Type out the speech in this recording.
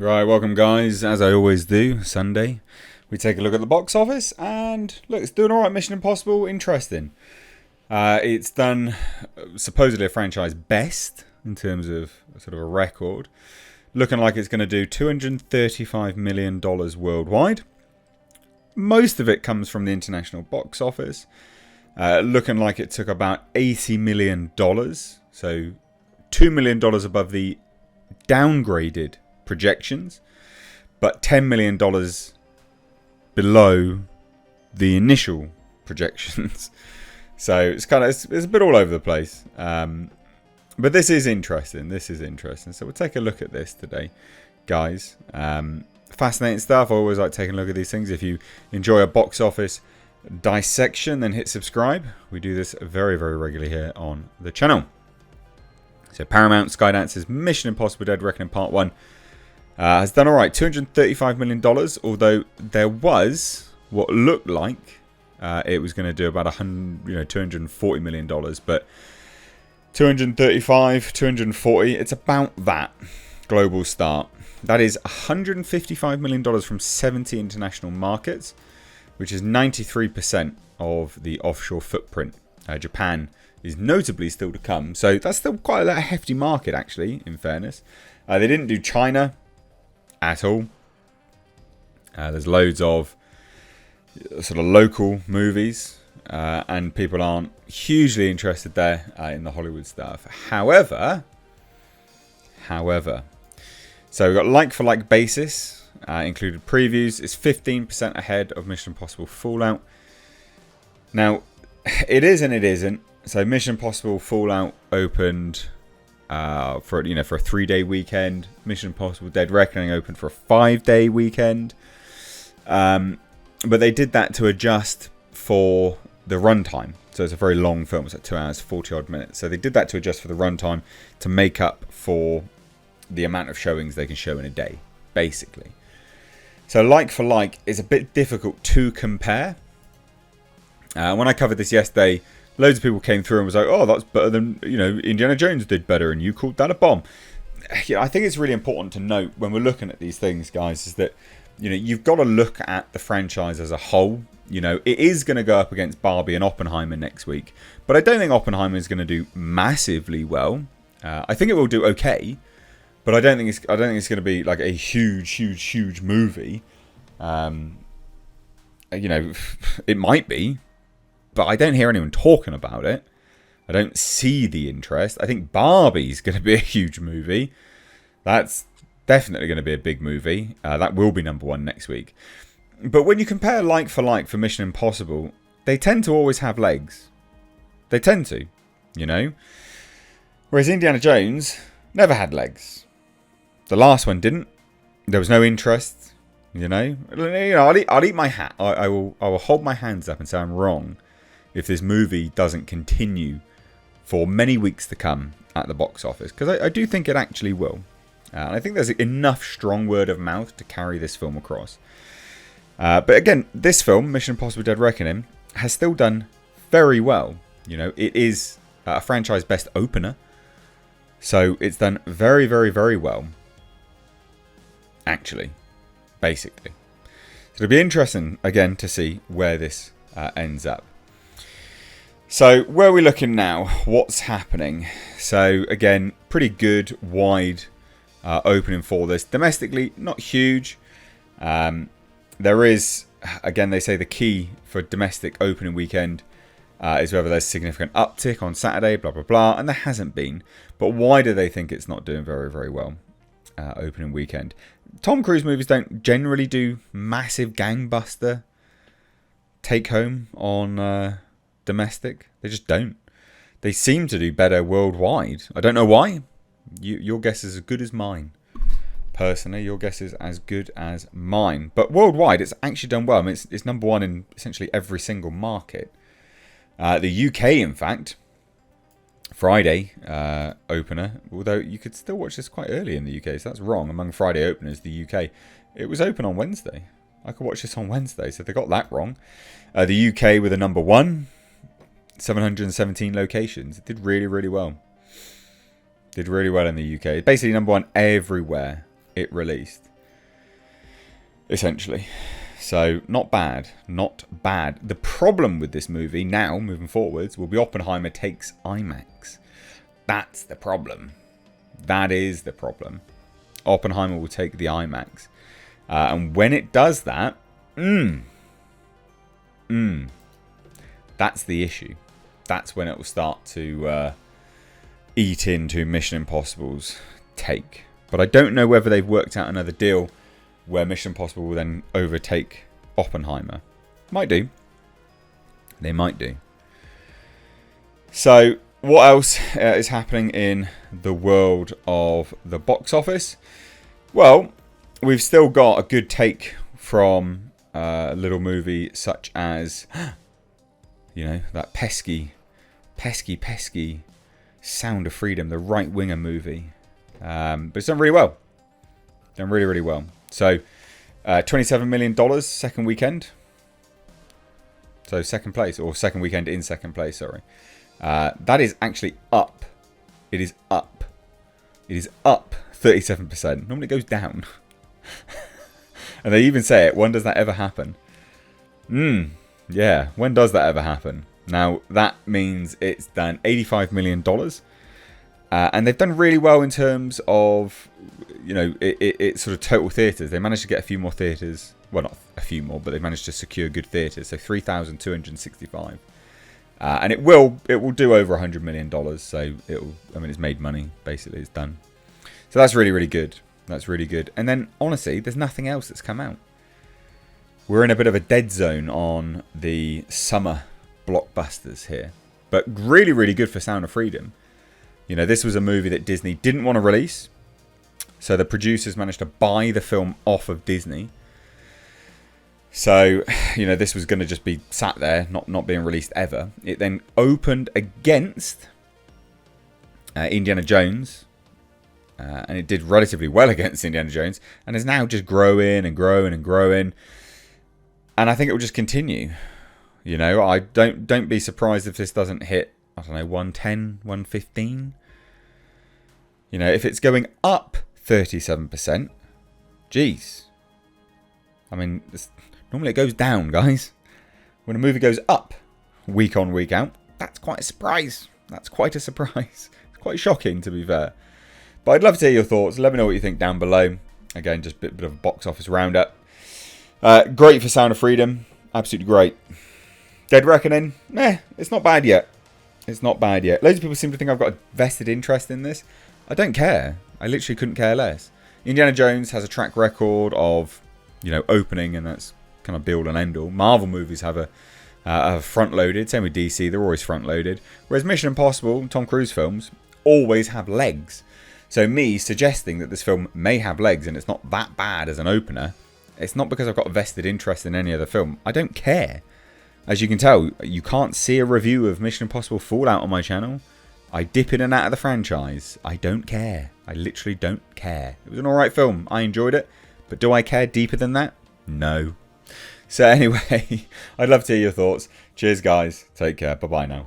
Right, welcome guys. As I always do, Sunday, we take a look at the box office and look, it's doing alright. Mission Impossible, interesting. It's done supposedly a franchise best in terms of sort of a record. Looking like it's going to do $235 million worldwide. Most of it comes from the international box office. Looking like it took about $80 million. So $2 million above the downgraded projections, but $10 million below the initial projections. So it's a bit all over the place. But this is interesting. So we'll take a look at this today, guys. Fascinating stuff. I always like taking a look at these things. If you enjoy a box office dissection, then hit subscribe. We do this very, very regularly here on the channel. So Paramount Skydance's Mission Impossible Dead Reckoning Part 1 has done alright. $235 million, although there was what looked like it was going to do about $240 million, but 235, 240, it's about that global start. That is $155 million from 70 international markets, which is 93% of the offshore footprint. Japan is notably still to come, so that's still quite a hefty market, actually, in fairness. They didn't do China at all. There's loads of sort of local movies, and people aren't hugely interested there in the Hollywood stuff. However, so we've got like-for-like basis, included previews. It's 15% ahead of Mission Impossible Fallout. Now, it is and it isn't. So Mission Impossible Fallout opened for a 3-day weekend. Mission Impossible Dead Reckoning opened for a 5-day weekend. But they did that to adjust for the runtime. So it's a very long film. It's like 2 hours, 40 odd minutes. So they did that to adjust for the runtime to make up for the amount of showings they can show in a day, basically. So like for like is a bit difficult to compare. When I covered this yesterday, loads of people came through and was like, "Oh, that's better than Indiana Jones did better, and you called that a bomb." I think it's really important to note when we're looking at these things, guys, is that you've got to look at the franchise as a whole. It is going to go up against Barbie and Oppenheimer next week, but I don't think Oppenheimer is going to do massively well. I think it will do okay, but I don't think it's going to be like a huge movie. It might be, but I don't hear anyone talking about it. I don't see the interest. I think Barbie's going to be a huge movie. That's definitely going to be a big movie. That will be number 1 next week. But when you compare like for like for Mission Impossible, they tend to always have legs. They tend to, Whereas Indiana Jones never had legs. The last one didn't. There was no interest, I'll eat my hat. I will hold my hands up and say I'm wrong if this movie doesn't continue for many weeks to come at the box office, because I do think it actually will. And I think there's enough strong word of mouth to carry this film across. But again, this film, Mission Impossible Dead Reckoning, has still done very well. It is a franchise best opener, so it's done very, very, very well, actually, basically. So it'll be interesting, again, to see where this ends up. So where are we looking now? What's happening? So again, pretty good wide opening for this. Domestically, not huge. There is, again, they say the key for domestic opening weekend is whether there's significant uptick on Saturday, blah, blah, blah. And there hasn't been. But why do they think it's not doing very, very well opening weekend? Tom Cruise movies don't generally do massive gangbuster take home on domestic. They just don't. They seem to do better worldwide. I don't know why. Your guess is as good as mine. Personally, your guess is as good as mine. But worldwide, it's actually done well. I mean, it's number 1 in essentially every single market. The UK, in fact, Friday opener, although you could still watch this quite early in the UK, so that's wrong. Among Friday openers, the UK, it was open on Wednesday. I could watch this on Wednesday, so they got that wrong. The UK with a number 1, 717 locations. It did really, really well. Did really well in the UK. Basically number 1 everywhere it released. essentially. So, not bad. Not bad. The problem with this movie now, moving forwards, will be Oppenheimer takes IMAX. That's the problem. That is the problem. Oppenheimer will take the IMAX. And when it does that, that's the issue. That's when it will start to eat into Mission Impossible's take. But I don't know whether they've worked out another deal where Mission Impossible will then overtake Oppenheimer. Might do. They might do. So, what else is happening in the world of the box office? Well, we've still got a good take from a little movie such as, that pesky Sound of Freedom, the right-winger movie. But it's done really well. Done really, really well. So, $27 million second weekend. So, second place, or second weekend in second place, sorry. That is actually up. It is up. It is up 37%. Normally it goes down. And they even say it, when does that ever happen? Yeah, when does that ever happen? Now, that means it's done $85 million. And they've done really well in terms of, it's sort of total theatres. They managed to get a few more theatres. Well, not a few more, but they managed to secure good theatres. So 3,265. And it will do over $100 million. So it's made money, basically. It's done. So that's really, really good. That's really good. And then, honestly, there's nothing else that's come out. We're in a bit of a dead zone on the summer blockbusters here. But really, really good for Sound of Freedom. This was a movie that Disney didn't want to release. So the producers managed to buy the film off of Disney. So, this was going to just be sat there, not being released ever. It then opened against Indiana Jones. And it did relatively well against Indiana Jones. And is now just growing and growing and growing. And I think it will just continue. I don't be surprised if this doesn't hit, 110, 115. If it's going up 37%, geez. Normally it goes down, guys. When a movie goes up week on, week out, that's quite a surprise. That's quite a surprise. It's quite shocking, to be fair. But I'd love to hear your thoughts. Let me know what you think down below. Again, just a bit of a box office roundup. Great for Sound of Freedom. Absolutely great. Dead Reckoning? It's not bad yet. It's not bad yet. Loads of people seem to think I've got a vested interest in this. I don't care. I literally couldn't care less. Indiana Jones has a track record of, opening, and that's kind of be all and end all. Marvel movies have a front-loaded. Same with DC. They're always front-loaded. Whereas Mission Impossible, Tom Cruise films, always have legs. So me suggesting that this film may have legs and it's not that bad as an opener, it's not because I've got a vested interest in any other film. I don't care. As you can tell, you can't see a review of Mission Impossible Fallout on my channel. I dip in and out of the franchise. I don't care. I literally don't care. It was an alright film. I enjoyed it. But do I care deeper than that? No. So anyway, I'd love to hear your thoughts. Cheers, guys. Take care. Bye-bye now.